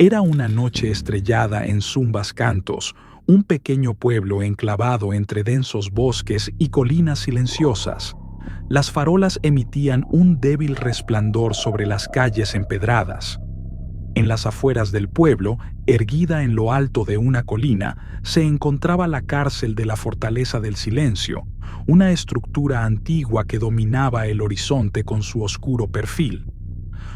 Era una noche estrellada en Zumbas Cantos, un pequeño pueblo enclavado entre densos bosques y colinas silenciosas. Las farolas emitían un débil resplandor sobre las calles empedradas. En las afueras del pueblo, erguida en lo alto de una colina, se encontraba la cárcel de la Fortaleza del Silencio, una estructura antigua que dominaba el horizonte con su oscuro perfil.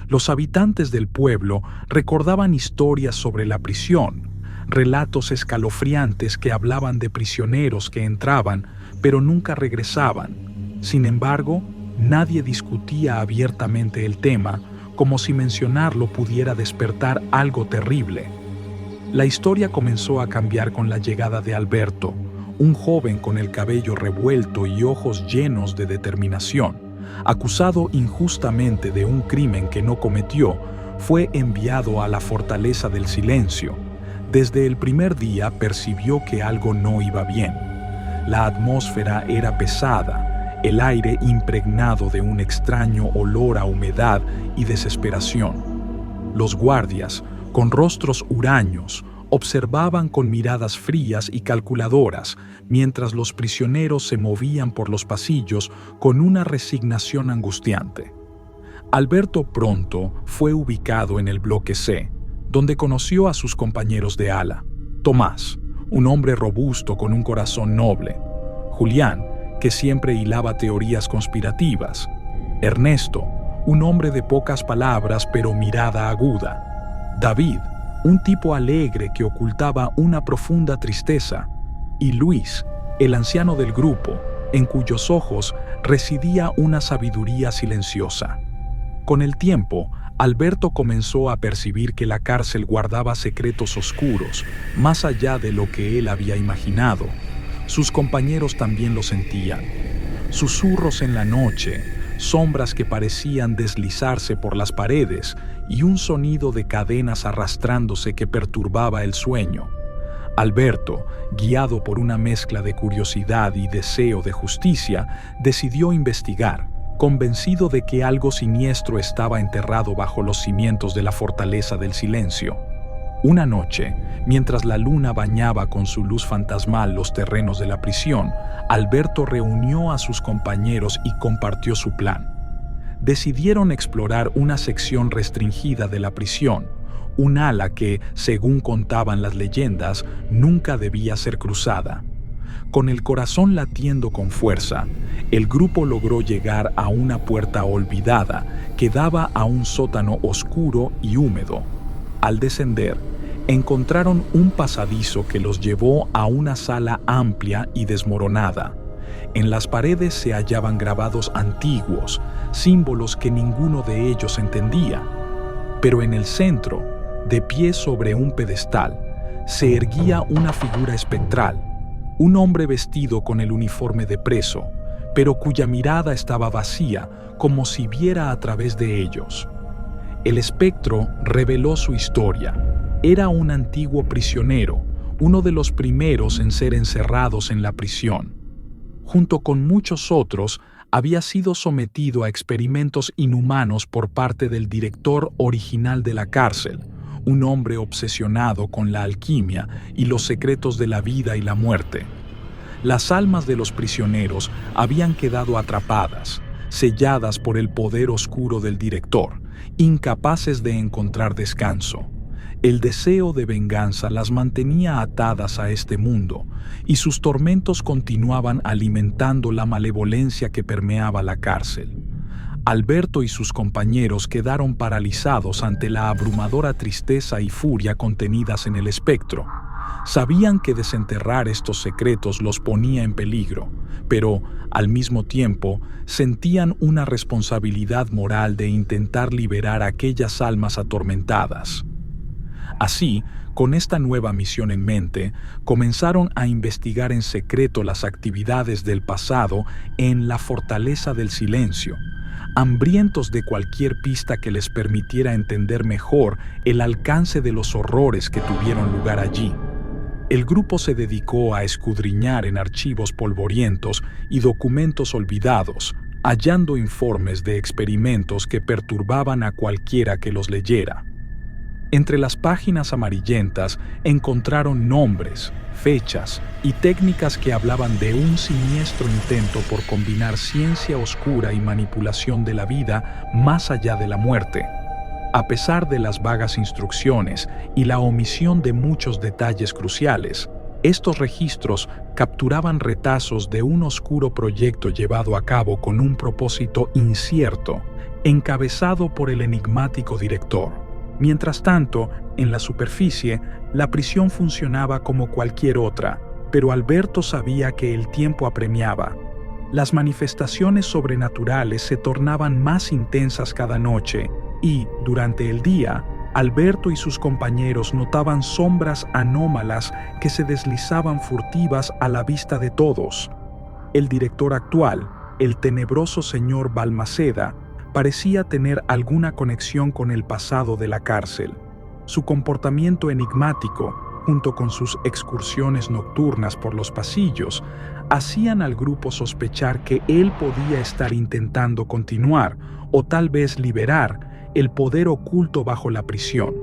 Los habitantes del pueblo recordaban historias sobre la prisión, relatos escalofriantes que hablaban de prisioneros que entraban, pero nunca regresaban. Sin embargo, nadie discutía abiertamente el tema, como si mencionarlo pudiera despertar algo terrible. La historia comenzó a cambiar con la llegada de Alberto, un joven con el cabello revuelto y ojos llenos de determinación. Acusado injustamente de un crimen que no cometió, fue enviado a la Fortaleza del Silencio. Desde el primer día percibió que algo no iba bien. La atmósfera era pesada, el aire impregnado de un extraño olor a humedad y desesperación. Los guardias, con rostros huraños, observaban con miradas frías y calculadoras, mientras los prisioneros se movían por los pasillos con una resignación angustiante. Alberto pronto fue ubicado en el bloque C, donde conoció a sus compañeros de ala: Tomás, un hombre robusto con un corazón noble; Julián, que siempre hilaba teorías conspirativas; Ernesto, un hombre de pocas palabras pero mirada aguda; David, un tipo alegre que ocultaba una profunda tristeza; y Luis, el anciano del grupo, en cuyos ojos residía una sabiduría silenciosa. Con el tiempo, Alberto comenzó a percibir que la cárcel guardaba secretos oscuros, más allá de lo que él había imaginado. Sus compañeros también lo sentían. Susurros en la noche, sombras que parecían deslizarse por las paredes y un sonido de cadenas arrastrándose que perturbaba el sueño. Alberto, guiado por una mezcla de curiosidad y deseo de justicia, decidió investigar, convencido de que algo siniestro estaba enterrado bajo los cimientos de la Fortaleza del Silencio. Una noche, mientras la luna bañaba con su luz fantasmal los terrenos de la prisión, Alberto reunió a sus compañeros y compartió su plan. Decidieron explorar una sección restringida de la prisión, un ala que, según contaban las leyendas, nunca debía ser cruzada. Con el corazón latiendo con fuerza, el grupo logró llegar a una puerta olvidada que daba a un sótano oscuro y húmedo. Al descender, encontraron un pasadizo que los llevó a una sala amplia y desmoronada. En las paredes se hallaban grabados antiguos, símbolos que ninguno de ellos entendía. Pero en el centro, de pie sobre un pedestal, se erguía una figura espectral, un hombre vestido con el uniforme de preso, pero cuya mirada estaba vacía, como si viera a través de ellos. El espectro reveló su historia. Era un antiguo prisionero, uno de los primeros en ser encerrados en la prisión. Junto con muchos otros, había sido sometido a experimentos inhumanos por parte del director original de la cárcel, un hombre obsesionado con la alquimia y los secretos de la vida y la muerte. Las almas de los prisioneros habían quedado atrapadas, selladas por el poder oscuro del director, incapaces de encontrar descanso. El deseo de venganza las mantenía atadas a este mundo, y sus tormentos continuaban alimentando la malevolencia que permeaba la cárcel. Alberto y sus compañeros quedaron paralizados ante la abrumadora tristeza y furia contenidas en el espectro. Sabían que desenterrar estos secretos los ponía en peligro, pero, al mismo tiempo, sentían una responsabilidad moral de intentar liberar a aquellas almas atormentadas. Así, con esta nueva misión en mente, comenzaron a investigar en secreto las actividades del pasado en la Fortaleza del Silencio, hambrientos de cualquier pista que les permitiera entender mejor el alcance de los horrores que tuvieron lugar allí. El grupo se dedicó a escudriñar en archivos polvorientos y documentos olvidados, hallando informes de experimentos que perturbaban a cualquiera que los leyera. Entre las páginas amarillentas encontraron nombres, fechas y técnicas que hablaban de un siniestro intento por combinar ciencia oscura y manipulación de la vida más allá de la muerte. A pesar de las vagas instrucciones y la omisión de muchos detalles cruciales, estos registros capturaban retazos de un oscuro proyecto llevado a cabo con un propósito incierto, encabezado por el enigmático director. Mientras tanto, en la superficie, la prisión funcionaba como cualquier otra, pero Alberto sabía que el tiempo apremiaba. Las manifestaciones sobrenaturales se tornaban más intensas cada noche y, durante el día, Alberto y sus compañeros notaban sombras anómalas que se deslizaban furtivas a la vista de todos. El director actual, el tenebroso señor Balmaceda, parecía tener alguna conexión con el pasado de la cárcel. Su comportamiento enigmático, junto con sus excursiones nocturnas por los pasillos, hacían al grupo sospechar que él podía estar intentando continuar o tal vez liberar el poder oculto bajo la prisión.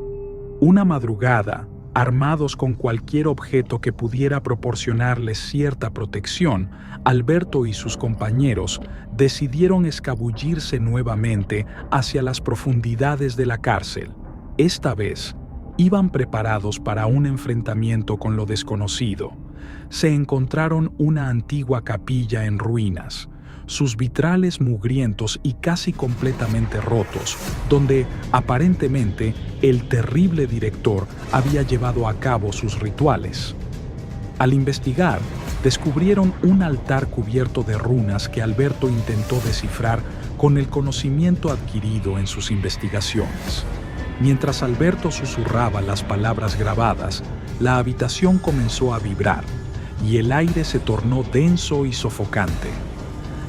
Una madrugada, armados con cualquier objeto que pudiera proporcionarles cierta protección, Alberto y sus compañeros decidieron escabullirse nuevamente hacia las profundidades de la cárcel. Esta vez, iban preparados para un enfrentamiento con lo desconocido. Se encontraron una antigua capilla en ruinas, sus vitrales mugrientos y casi completamente rotos, donde aparentemente el terrible director había llevado a cabo sus rituales. Al investigar, descubrieron un altar cubierto de runas que Alberto intentó descifrar con el conocimiento adquirido en sus investigaciones. Mientras Alberto susurraba las palabras grabadas, la habitación comenzó a vibrar y el aire se tornó denso y sofocante.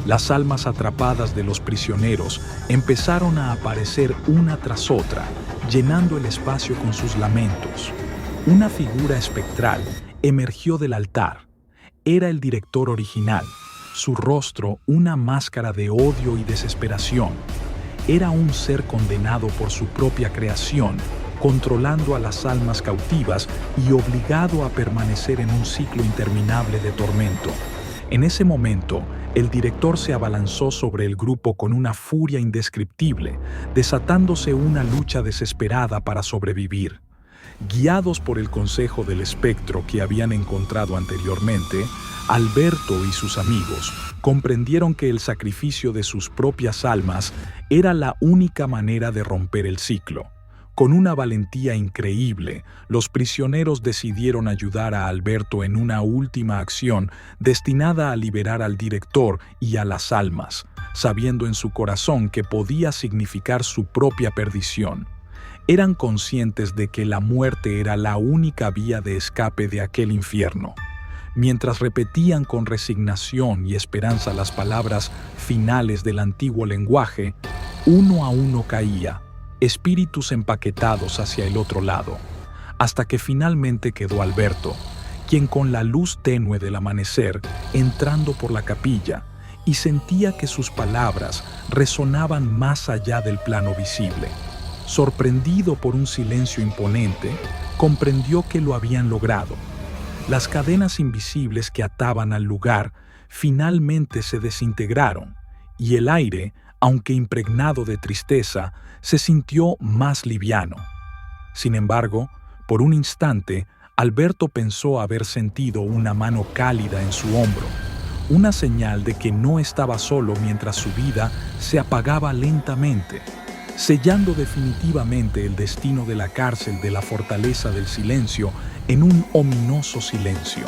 Las almas atrapadas de los prisioneros empezaron a aparecer una tras otra, llenando el espacio con sus lamentos. Una figura espectral emergió del altar. Era el director original, su rostro una máscara de odio y desesperación. Era un ser condenado por su propia creación, controlando a las almas cautivas y obligado a permanecer en un ciclo interminable de tormento. En ese momento, el director se abalanzó sobre el grupo con una furia indescriptible, desatándose una lucha desesperada para sobrevivir. Guiados por el consejo del espectro que habían encontrado anteriormente, Alberto y sus amigos comprendieron que el sacrificio de sus propias almas era la única manera de romper el ciclo. Con una valentía increíble, los prisioneros decidieron ayudar a Alberto en una última acción destinada a liberar al director y a las almas, sabiendo en su corazón que podía significar su propia perdición. Eran conscientes de que la muerte era la única vía de escape de aquel infierno. Mientras repetían con resignación y esperanza las palabras finales del antiguo lenguaje, uno a uno caía, espíritus empaquetados hacia el otro lado, hasta que finalmente quedó Alberto, quien con la luz tenue del amanecer, entrando por la capilla, y sentía que sus palabras resonaban más allá del plano visible. Sorprendido por un silencio imponente, comprendió que lo habían logrado. Las cadenas invisibles que ataban al lugar finalmente se desintegraron, y el aire, aunque impregnado de tristeza, se sintió más liviano. Sin embargo, por un instante, Alberto pensó haber sentido una mano cálida en su hombro, una señal de que no estaba solo mientras su vida se apagaba lentamente, sellando definitivamente el destino de la cárcel de la Fortaleza del Silencio en un ominoso silencio.